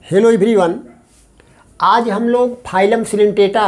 Hello everyone, आज हम लोग फाइलम सिलेंटेटा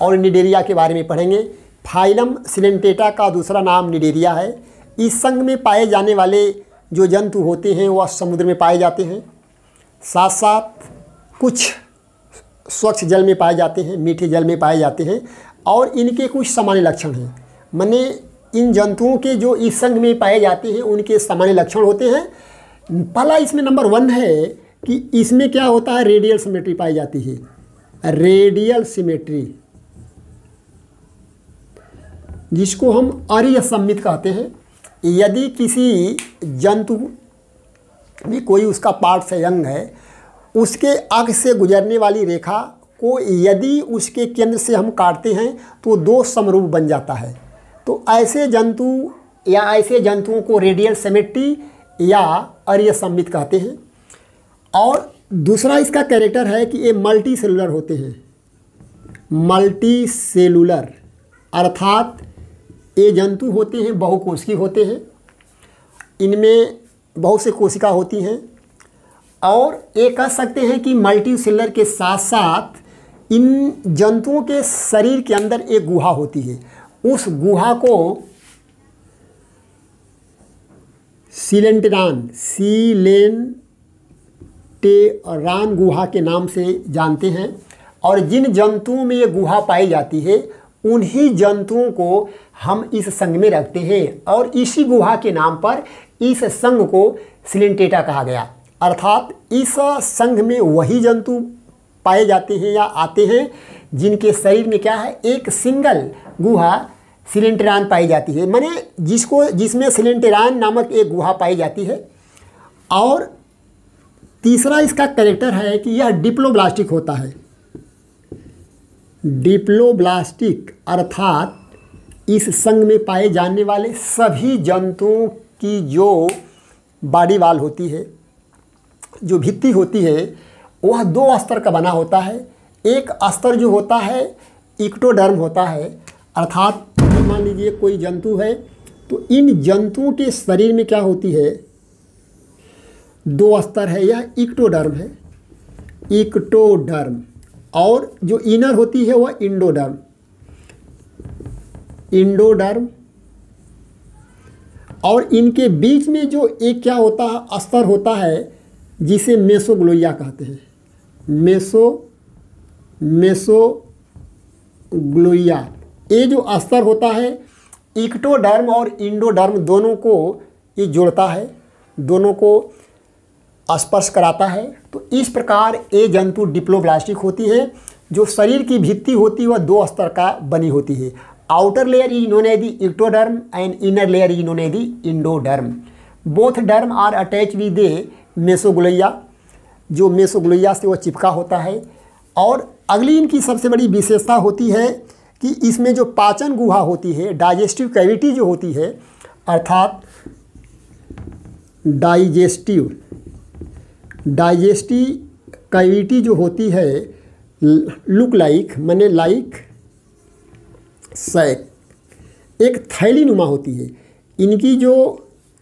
और निडेरिया के बारे में पढ़ेंगे। फाइलम सिलेंटेटा का दूसरा नाम निडेरिया है। इस संघ में पाए जाने वाले जो जंतु होते हैं वह समुद्र में पाए जाते हैं, साथ साथ कुछ स्वच्छ जल में पाए जाते हैं, मीठे जल में पाए जाते हैं और इनके कुछ सामान्य लक्षण हैं। माने इन जंतुओं के जो इस संघ में पाए जाते हैं उनके सामान्य लक्षण होते हैं। पहला इसमें नंबर 1 है कि इसमें क्या होता है, रेडियल सिमेट्री पाई जाती है। रेडियल सिमेट्री जिसको हम अरिअसममित कहते हैं। यदि किसी जंतु में कोई उसका पार्ट से अंग है, उसके अक्ष से गुजरने वाली रेखा को यदि उसके केंद्र से हम काटते हैं तो 2 समरूप बन जाता है। तो ऐसे जंतु या ऐसे जंतुओं को रेडियल सिमेट्री या अरिअसममित कहते हैं। और दूसरा इसका कैरेक्टर है कि ये मल्टी सेलुलर होते हैं। मल्टी सेलुलर अर्थात ये जंतु होते हैं बहुकोशिकीय होते हैं। इनमें बहुत से कोशिका होती हैं और ये कह सकते हैं कि मल्टी सेलुलर के साथ साथ इन जंतुओं के शरीर के अंदर एक गुहा होती है। उस गुहा को सिलेंटेरान गुहा के नाम से जानते हैं। और जिन जंतुओं में ये गुहा पाई जाती है उन्हीं जंतुओं को हम इस संघ में रखते हैं और इसी गुहा के नाम पर इस संघ को सिलेंटेटा कहा गया। अर्थात इस संघ में वही जंतु पाए जाते हैं या आते हैं जिनके शरीर में क्या है, एक सिंगल गुहा सिलेंटेरान पाई जाती है। माने जिसमें सिलेंटेरान नामक एक गुहा पाई जाती है। और तीसरा इसका कैरेक्टर है कि यह डिप्लोब्लास्टिक होता है। डिप्लोब्लास्टिक अर्थात इस संघ में पाए जाने वाले सभी जंतुओं की जो बॉडी वॉल होती है, जो भित्ति होती है, वह 2 स्तर का बना होता है। एक स्तर जो होता है इक्टोडर्म होता है। अर्थात मान लीजिए कोई जंतु है तो इन जंतुओं के शरीर में क्या होती है, 2 स्तर है। यह इक्टोडर्म है, इक्टोडर्म। और जो इनर होती है वह इंडोडर्म, इंडोडर्म। और इनके बीच में जो एक क्या होता है, स्तर होता है जिसे मेसोग्लोइया कहते हैं। मेसोग्लोइया ये जो स्तर होता है इक्टोडर्म और इंडोडर्म दोनों को ये जोड़ता है, दोनों को स्पर्श कराता है। तो इस प्रकार ये जंतु डिप्लोब्लास्टिक होती है। जो शरीर की भित्ति होती है वह 2 स्तर का बनी होती है। Outer layer is known as the ectoderm and inner layer is known as the endoderm. Both derm are attach with the mesoglea, जो मेसोग्लोइया से वह चिपका होता है। और अगली इनकी सबसे बड़ी विशेषता होती है कि इसमें जो पाचन गुहा होती है, डाइजेस्टिव कैविटी जो होती है, अर्थात डाइजेस्टिव कैविटी जो होती है लुक लाइक माने लाइक सैक, एक थैली नुमा होती है। इनकी जो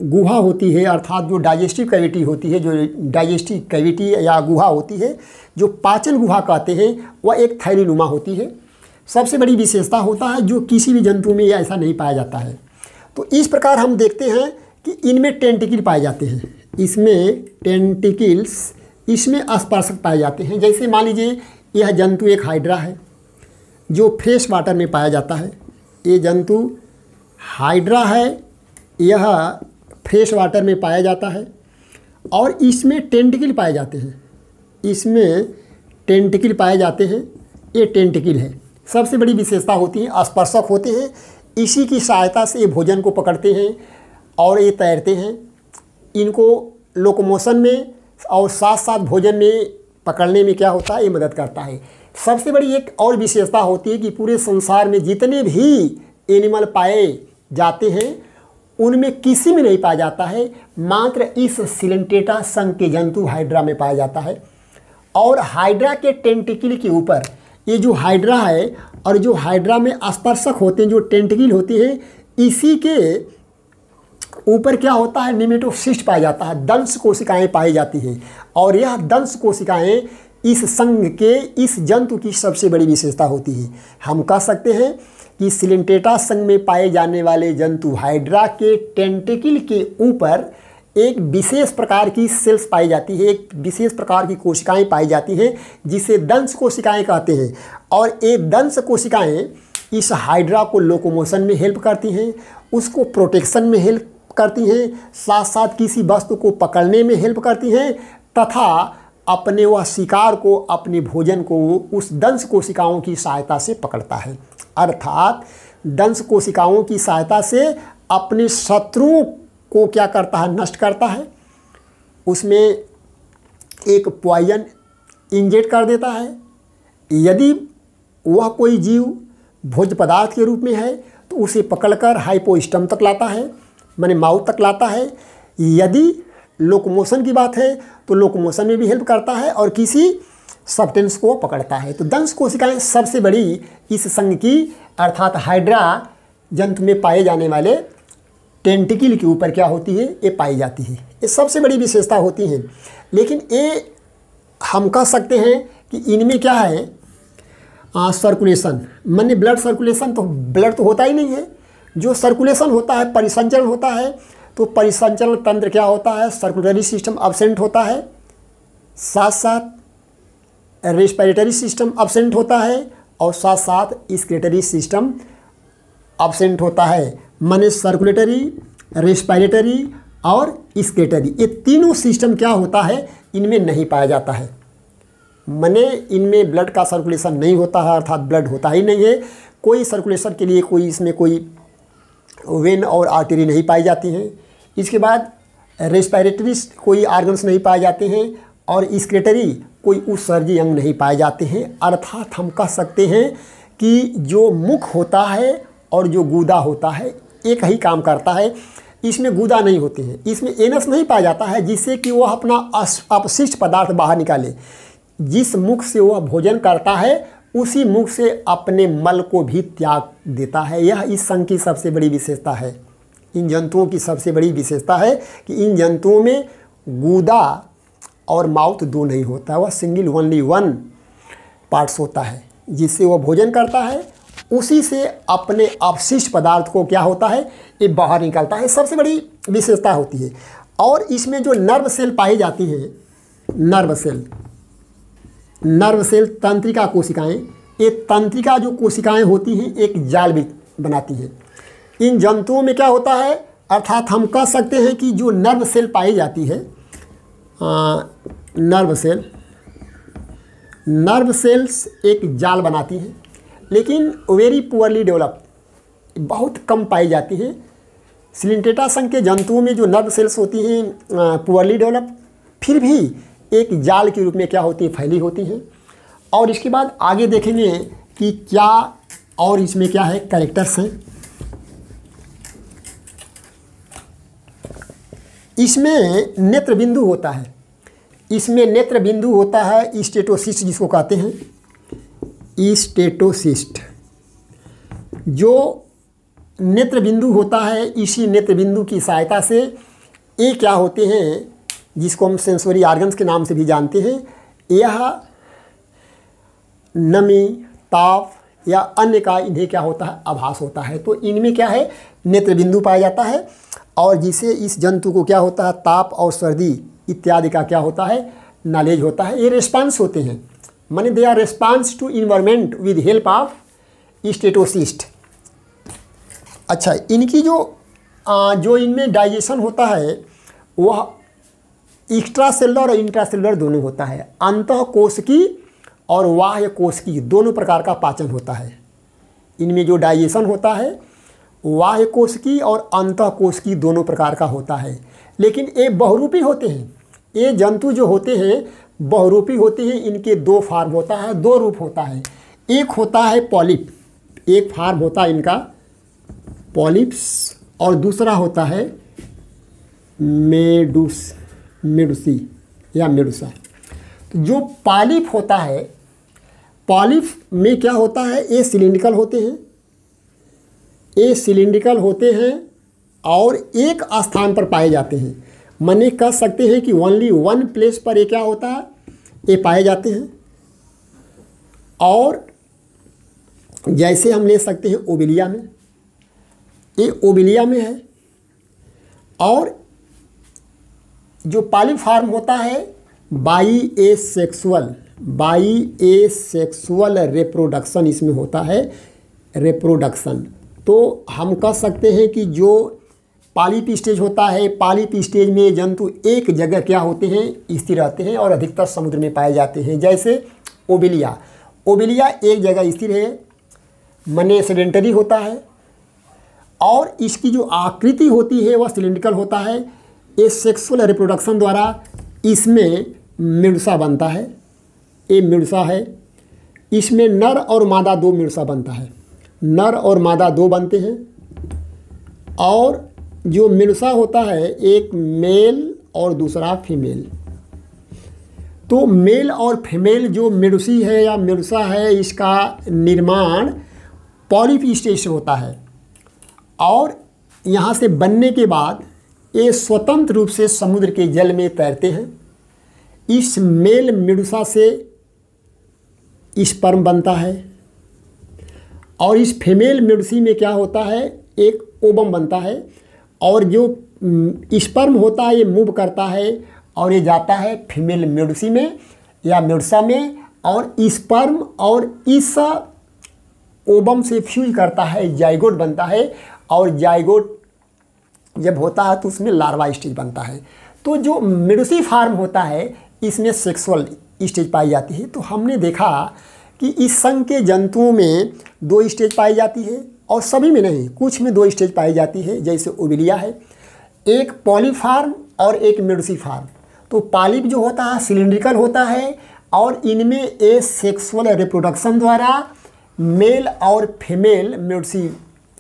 गुहा होती है अर्थात जो डाइजेस्टिव कैविटी होती है, जो डाइजेस्टिव कैविटी या गुहा होती है, जो पाचन गुहा कहते हैं, वह एक थैली नुमा होती है। सबसे बड़ी विशेषता होता है जो किसी भी जंतु में ऐसा नहीं पाया जाता है। तो इस प्रकार हम देखते हैं कि इनमें टेंटिकल पाए जाते हैं। इसमें टेंटिकल्स, इसमें स्पर्शक पाए जाते हैं। जैसे मान लीजिए यह जंतु एक हाइड्रा है जो फ्रेश वाटर में पाया जाता है। ये जंतु हाइड्रा है, यह फ्रेश वाटर में पाया जाता है और इसमें टेंटिकल पाए जाते हैं। इसमें टेंटिकल पाए जाते हैं, ये टेंटिकल है। सबसे बड़ी विशेषता होती है स्पर्शक होते हैं। इसी की सहायता से ये भोजन को पकड़ते हैं और ये तैरते हैं। इनको लोकोमोशन में और साथ साथ भोजन में पकड़ने में क्या होता है, ये मदद करता है। सबसे बड़ी एक और विशेषता होती है कि पूरे संसार में जितने भी एनिमल पाए जाते हैं उनमें किसी में नहीं पाया जाता है, मात्र इस सिलेंटेटा संघ के जंतु हाइड्रा में पाया जाता है। और हाइड्रा के टेंटिकल के ऊपर ये जो हाइड्रा है और जो हाइड्रा में स्पर्शक होते हैं, जो टेंटिकल होते हैं, इसी के ऊपर क्या होता है, निमेटोसिस्ट पाया जाता है, दंश कोशिकाएं पाई जाती हैं। और यह दंश कोशिकाएं इस संघ के इस जंतु की सबसे बड़ी विशेषता होती है। हम कह सकते हैं कि सिलेंटेटा संघ में पाए जाने वाले जंतु हाइड्रा के टेंटिकल के ऊपर एक विशेष प्रकार की सेल्स पाई जाती है, एक विशेष प्रकार की कोशिकाएं पाई जाती हैं जिसे दंश कोशिकाएं कहते हैं। और ये दंश कोशिकाएं इस हाइड्रा को लोकोमोशन में हेल्प करती हैं, उसको प्रोटेक्शन में हेल्प करती हैं, साथ साथ किसी वस्तु को पकड़ने में हेल्प करती हैं, तथा अपने वह शिकार को, अपने भोजन को उस दंश कोशिकाओं की सहायता से पकड़ता है। अर्थात दंश कोशिकाओं की सहायता से अपने शत्रुओं को क्या करता है, नष्ट करता है। उसमें एक पॉइजन इंजेक्ट कर देता है। यदि वह कोई जीव भोज्य पदार्थ के रूप में है तो उसे पकड़कर हाइपोस्टम तक लाता है, माने माउथ तक लाता है। यदि लोकोमोशन की बात है तो लोकोमोशन में भी हेल्प करता है और किसी सब्सटेंस को पकड़ता है। तो दंश कोशिकाएं सबसे बड़ी इस संघ की अर्थात हाइड्रा जंतु में पाए जाने वाले टेंटिकल के ऊपर क्या होती है, ये पाई जाती है। ये सबसे बड़ी विशेषता होती है। लेकिन ये हम कह सकते हैं कि इनमें क्या है, सर्कुलेशन, माने ब्लड सर्कुलेशन, तो ब्लड तो होता ही नहीं है। जो सर्कुलेशन होता है, परिसंचरण होता है, तो परिसंचरण तंत्र क्या होता है, सर्कुलेटरी सिस्टम एब्सेंट होता है, साथ साथ रेस्पिरेटरी सिस्टम एब्सेंट होता है और साथ साथ एक्सक्रीटरी सिस्टम एब्सेंट होता है। माने सर्कुलेटरी, रेस्पिरेटरी और एक्सक्रीटरी, ये तीनों सिस्टम क्या होता है, इनमें नहीं पाया जाता है। माने इनमें ब्लड का सर्कुलेशन नहीं होता है, अर्थात ब्लड होता ही नहीं है। कोई सर्कुलेशन के लिए कोई इसमें कोई वेन और आर्टरी नहीं पाई जाती हैं। इसके बाद रेस्पिरेटरी कोई आर्गन्स नहीं पाए जाते हैं और एक्सक्रीटरी कोई उत्सर्जी अंग नहीं पाए जाते हैं। अर्थात हम कह सकते हैं कि जो मुख होता है और जो गूदा होता है एक ही काम करता है। इसमें गूदा नहीं होते हैं, इसमें एनस नहीं पाया जाता है जिससे कि वह अपना अपशिष्ट पदार्थ बाहर निकाले। जिस मुख से वह भोजन करता है उसी मुख से अपने मल को भी त्याग देता है। यह इस संघ की सबसे बड़ी विशेषता है। इन जंतुओं की सबसे बड़ी विशेषता है कि इन जंतुओं में गूदा और माउथ दो नहीं होता है, वह सिंगल ओनली वन पार्ट्स होता है। जिससे वह भोजन करता है उसी से अपने अपशिष्ट पदार्थ को क्या होता है, ये बाहर निकलता है। सबसे बड़ी विशेषता होती है। और इसमें जो नर्व सेल पाई जाती हैं, नर्व सेल तंत्रिका कोशिकाएं, ये तंत्रिका जो कोशिकाएं होती हैं एक जाल भी बनाती हैं। इन जंतुओं में क्या होता है, अर्थात हम कह सकते हैं कि जो नर्व सेल पाई जाती है, नर्व सेल्स एक जाल बनाती हैं, लेकिन वेरी पुअरली डेवलप, बहुत कम पाई जाती हैं। सिलेंटेटा संघ के जंतुओं में जो नर्व सेल्स होती हैं पुअरली डेवलप, फिर भी एक जाल के रूप में क्या होती है, फैली होती हैं। और इसके बाद आगे देखेंगे कि क्या और इसमें क्या है, कैरेक्टर्स हैं। इसमें नेत्र बिंदु होता है, इसमें नेत्र बिंदु होता है स्टेटोसिस्ट जिसको कहते हैं, स्टेटोसिस्ट। जो नेत्र बिंदु होता है, इसी नेत्र बिंदु की सहायता से ये क्या होते हैं, जिसको हम सेंसोरी आर्गन्स के नाम से भी जानते हैं, यह नमी, ताप या अन्य का इन्हें क्या होता है, आभास होता है। तो इनमें क्या है, नेत्र बिंदु पाया जाता है और जिसे इस जंतु को क्या होता है, ताप और सर्दी इत्यादि का क्या होता है, नॉलेज होता है। ये रिस्पांस होते हैं, माने they are response to environment with help of statocyst. अच्छा, इनकी जो इनमें डाइजेशन होता है वह एक्स्ट्रा सेलुलर और इंट्रासेलुलर दोनों होता है। अंतः कोशिकी और बाह्य कोशिकी दोनों प्रकार का पाचन होता है। इनमें जो डाइजेशन होता है बाह्य कोशिकी और अंतः कोशिकी दोनों प्रकार का होता है। लेकिन ये बहुरूपी होते हैं, ये जंतु जो होते हैं बहुरूपी होते हैं। इनके दो फार्म होता है, दो रूप होता है। एक होता है पॉलिप, एक फार्म होता है इनका पॉलिप्स और दूसरा होता है मेडुसी या मेडुसा। तो जो पॉलिप होता है, पॉलिप में क्या होता है, ये सिलिंड्रिकल होते हैं, ये सिलिंड्रिकल होते हैं और एक स्थान पर पाए जाते हैं। माने कह सकते हैं कि ओनली वन प्लेस पर ये क्या होता है, ये पाए जाते हैं। और जैसे हम ले सकते हैं ओबिलिया में, ये ओबिलिया में है। और जो पॉलीफॉर्म होता है बाई ए सेक्सुअल रिप्रोडक्शन इसमें होता है, रिप्रोडक्शन। तो हम कह सकते हैं कि जो पॉलिप स्टेज होता है, पॉलिप स्टेज में जंतु एक जगह क्या होते हैं, स्थिर रहते हैं और अधिकतर समुद्र में पाए जाते हैं। जैसे ओबिलिया, ओबिलिया एक जगह स्थिर है, मने सेडेंटरी होता है और इसकी जो आकृति होती है वह सिलिंड्रिकल होता है। ये सेक्सुअल रिप्रोडक्शन द्वारा इसमें मेडुसा बनता है, ये मेडुसा है। इसमें नर और मादा दो मेडुसा बनता है, नर और मादा दो बनते हैं। और जो मेडुसा होता है एक मेल और दूसरा फीमेल। तो मेल और फीमेल जो मेडुसी है या मेडुसा है, इसका निर्माण पॉलिप स्टेज से होता है। और यहाँ से बनने के बाद ये स्वतंत्र रूप से समुद्र के जल में तैरते हैं। इस मेल मेडुसा से स्पर्म बनता है और इस फीमेल मेडुसी में क्या होता है, एक ओवम बनता है। और जो स्पर्म होता है ये मूव करता है और ये जाता है फीमेल मेडुसी में या मेडुसा में, और स्पर्म और इस ओवम से फ्यूज करता है, जाइगोट बनता है। और जाइगोट जब होता है तो उसमें लार्वा स्टेज बनता है। तो जो मेडुसी फार्म होता है इसमें सेक्सुअल स्टेज पाई जाती है। तो हमने देखा कि इस संघ के जंतुओं में दो स्टेज पाई जाती है और सभी में नहीं, कुछ में दो स्टेज पाई जाती है। जैसे ओबिलिया है, एक पॉलीफार्म और एक मेडुसी फार्म। तो पॉलिप जो होता है सिलिंड्रिकल होता है और इनमें ए सेक्सुअल रिप्रोडक्शन द्वारा मेल और फीमेल मेडुसी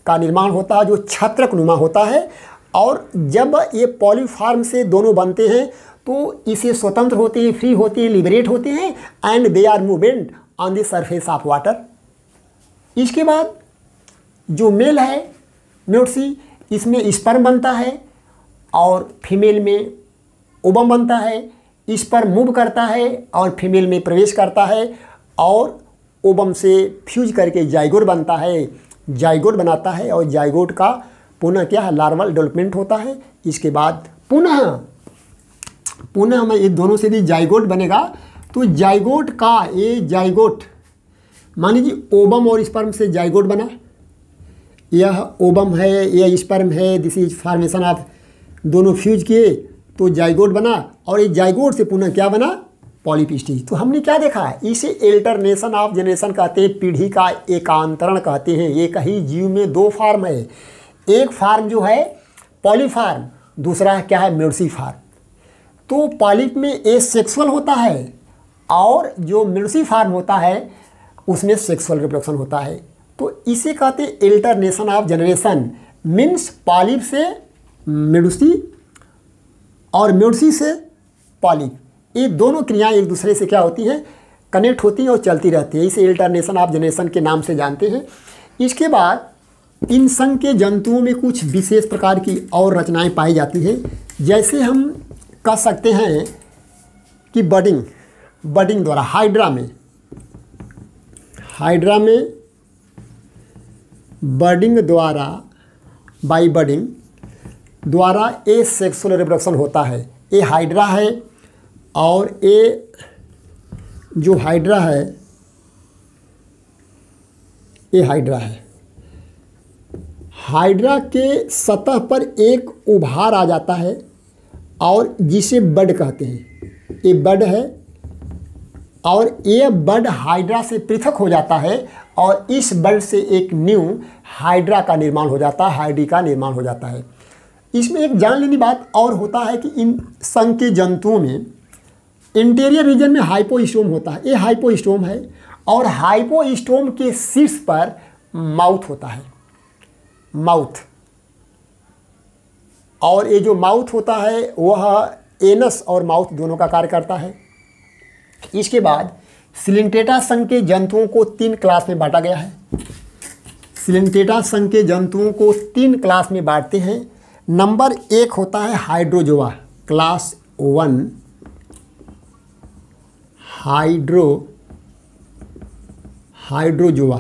का निर्माण होता है जो छत्रक नुमा होता है। और जब ये पॉलीफार्म से दोनों बनते हैं तो इसे स्वतंत्र होते हैं, फ्री होते हैं, लिबरेट होते हैं and they are movement on the surface of water. इसके बाद जो मेल है मेडुसी, इसमें स्पर्म बनता है और फीमेल में ओवम बनता है। स्पर्म मूव करता है और फीमेल में प्रवेश करता है और ओवम से फ्यूज करके जाइगोट बनता है, जाइगोट बनाता है। और जाइगोट का पुनः क्या है, लार्वल डेवलपमेंट होता है। इसके बाद पुनः हमें ये दोनों से भी जाइगोट बनेगा। तो जाइगोट का ये जाइगोट, मान लीजिए ओवम और स्पर्म से जाइगोट बना, यह ओवम है यह स्पर्म है, दिस इज फॉर्मेशन ऑफ, दोनों फ्यूज किए तो जाइगोट बना। और ये जाइगोट से पुनः क्या बना, पॉलिप स्टेज। तो हमने क्या देखा, इसे एल्टरनेशन ऑफ जनरेशन कहते हैं, पीढ़ी का एकांतरण कहते हैं। एक ही जीव में दो फार्म है, एक फार्म जो है पॉलीफार्म, दूसरा क्या है मेडुसी फार्म। तो पॉलिप में ए सेक्सुअल होता है और जो मेडुसी फार्म होता है उसमें सेक्सुअल रिप्रोडक्शन होता है। तो इसे कहते हैं एल्टरनेशन ऑफ जनरेशन, मीन्स पॉलिप से मेडुसी और मेडुसी से पॉलिप, ये दोनों क्रियाएं एक दूसरे से क्या होती हैं, कनेक्ट होती हैं और चलती रहती है। इसे एल्टरनेशन ऑफ जनरेशन के नाम से जानते हैं। इसके बाद इन संघ के जंतुओं में कुछ विशेष प्रकार की और रचनाएं पाई जाती हैं। जैसे हम कह सकते हैं कि बडिंग द्वारा हाइड्रा में बडिंग द्वारा, बाई बडिंग द्वारा ए सेक्सुअल रिप्रोडक्शन होता है। ये हाइड्रा है और ये जो हाइड्रा है ये हाइड्रा है। हाइड्रा के सतह पर एक उभार आ जाता है और जिसे बड कहते हैं, ये बड है। और ये बड हाइड्रा से पृथक हो जाता है और इस बड से एक न्यू हाइड्रा का निर्माण हो जाता है, हाइडी का निर्माण हो जाता है। इसमें एक जान लेनी बात और होता है कि इन संघ के जंतुओं में इंटीरियर रीजन में हाइपोस्टोम होता है, ये हाइपोस्टोम है। और हाइपोस्टोम के शीर्ष पर माउथ होता है, माउथ। और ये जो माउथ होता है वह एनस और माउथ दोनों का कार्य करता है। इसके बाद सिलिंटेटा संघ के जंतुओं को 3 क्लास में बांटा गया है। सिलिंटेटा संघ के जंतुओं को 3 क्लास में बांटते हैं। नंबर 1 होता है हाइड्रोजोआ, क्लास 1 हाइड्रोजोआ।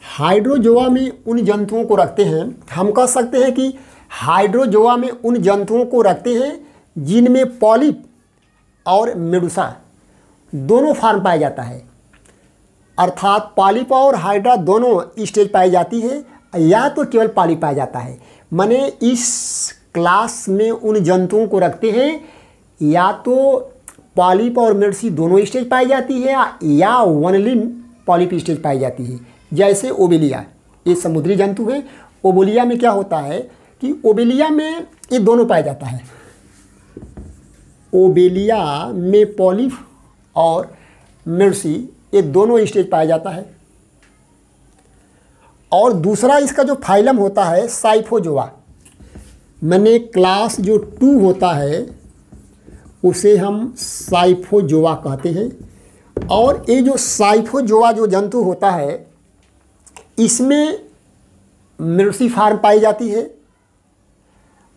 हाइड्रोजोआ में उन जंतुओं को रखते हैं, हम कह सकते हैं कि हाइड्रोजोआ में उन जंतुओं को रखते हैं जिनमें पॉलिप और मेडुसा दोनों फॉर्म पाया जाता है, अर्थात पॉलिप और हाइड्रा दोनों स्टेज पाई जाती है या तो केवल पॉलिप पाया जाता है। माने इस क्लास में उन जंतुओं को रखते हैं या तो पॉलिप और मेडुसी दोनों स्टेज पाई जाती है या ओनली पॉलिप स्टेज पाई जाती है। जैसे ओबेलिया, ये समुद्री जंतु है। ओबेलिया में क्या होता है कि ओबेलिया में ये दोनों पाया जाता है, ओबेलिया में पॉलिप और मेडुसी ये दोनों स्टेज पाया जाता है। और दूसरा इसका जो फाइलम होता है साइफोजोआ, मैंने क्लास जो 2 होता है उसे हम साइफोजोआ कहते हैं। और ये जो साइफोजोआ जो जंतु होता है इसमें मेडुसी फॉर्म पाई जाती है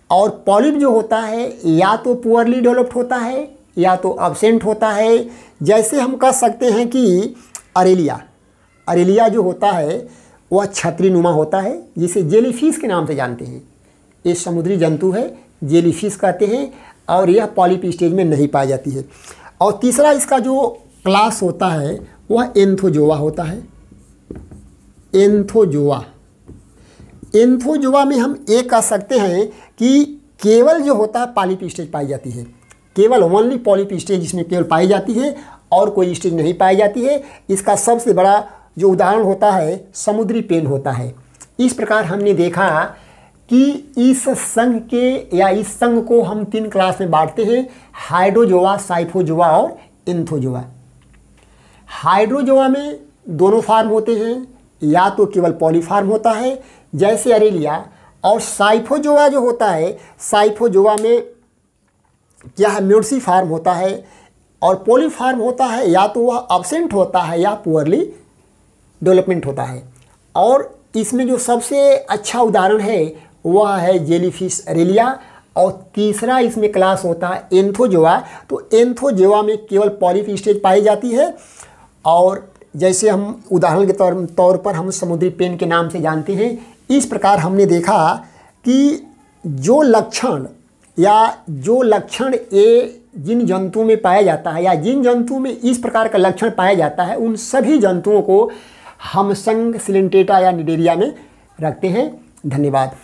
और पॉलिप जो होता है या तो पुअरली डेवलप्ड होता है या तो अब्सेंट होता है। जैसे हम कह सकते हैं कि अरेलिया जो होता है वह छतरीनुमा होता है, जिसे जेलीफिश के नाम से जानते हैं। ये समुद्री जंतु है, जेलीफिश कहते हैं और यह पॉलिप स्टेज में नहीं पाई जाती है। और तीसरा इसका जो क्लास होता है वह एंथोजोआ होता है। एंथोजोआ में हम ये कह सकते हैं कि केवल जो होता है पॉलिप स्टेज पाई जाती है, केवल ओनली पॉलिप स्टेज इसमें केवल पाई जाती है और कोई स्टेज नहीं पाई जाती है। इसका सबसे बड़ा जो उदाहरण होता है समुद्री पेन होता है। इस प्रकार हमने देखा कि इस संघ के या इस संघ को हम 3 क्लास में बांटते हैं, हाइड्रोजोआ, साइफोजोआ और एंथोजोआ। हाइड्रोजोआ में दोनों फार्म होते हैं या तो केवल पॉलीफार्म होता है जैसे अरेलिया, और साइफोजोआ जो होता है, साइफोजोआ में क्या है मेडुसी फार्म होता है और पॉलीफार्म होता है, या तो वह अब्सेंट होता है या पुअरली डेवलपमेंट होता है। और इसमें जो सबसे अच्छा उदाहरण है वह है जेलीफिश अरेलिया। और तीसरा इसमें क्लास होता है एंथोजोआ। तो एंथोजोआ में केवल पॉलिप स्टेज पाई जाती है और जैसे हम उदाहरण के तौर पर हम समुद्री पेन के नाम से जानते हैं। इस प्रकार हमने देखा कि जो लक्षण ये जिन जंतुओं में पाया जाता है या जिन जंतुओं में इस प्रकार का लक्षण पाया जाता है उन सभी जंतुओं को हम संघ सिलेंटेटा या निडेरिया में रखते हैं। धन्यवाद।